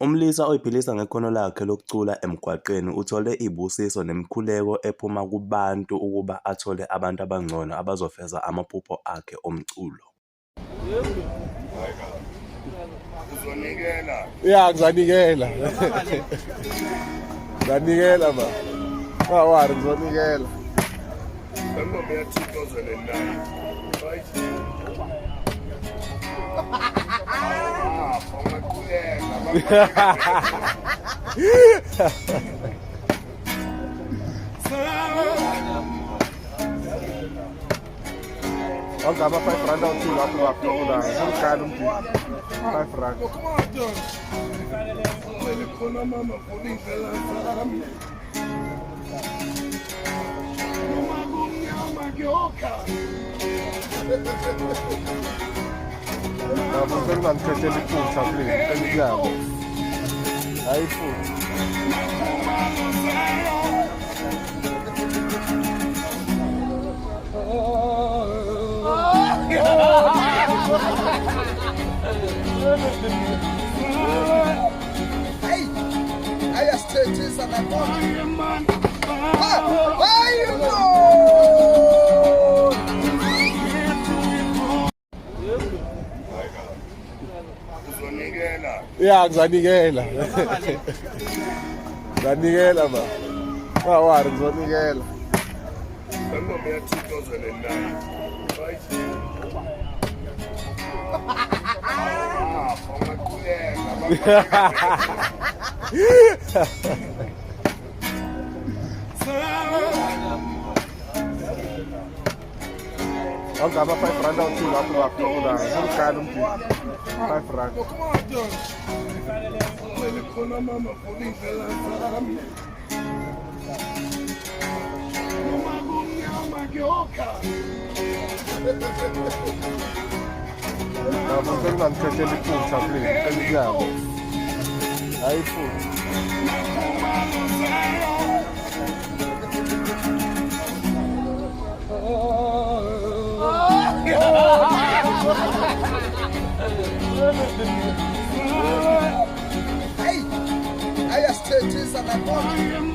UMlisa oyiphilisa ngekhono lakhe lokucula emgwaqeni uthole izibusiso nemikhuleko ephuma kubantu ukuba athole abantu abangcono abazofeza amaphupho akhe omculo. Uzonikela. Yeah, ngizanikela. Ngizanikela ba. Wari ngizonikela. Ngombe ya 2009. Right? Ngaba 5 rand awuthi lapho bakhona ngikhala umthi 5 rand. Khona mama kulindlela sami. Noma kumnyama kuyoka. Ngaba sengangithethela iphutha please engiyabo. Hayi futhi. Hey, ayasithethisa nakhona. Why you know? Uzonikela. Yeah, ngizanikela. Ngizanikela ba. Wari ngizonikela. Ngombe ya 2009. Right? Ngaba 5 rand awuthi lapho bakhona ngikhala umthi 5 rand. Khona mama kulindlela sami. Noma kumnyama kuyoka. Ngaba sengangithethela iphutha please engiyabo. Hayi futhi. Hey, ayasithethisa nakhona.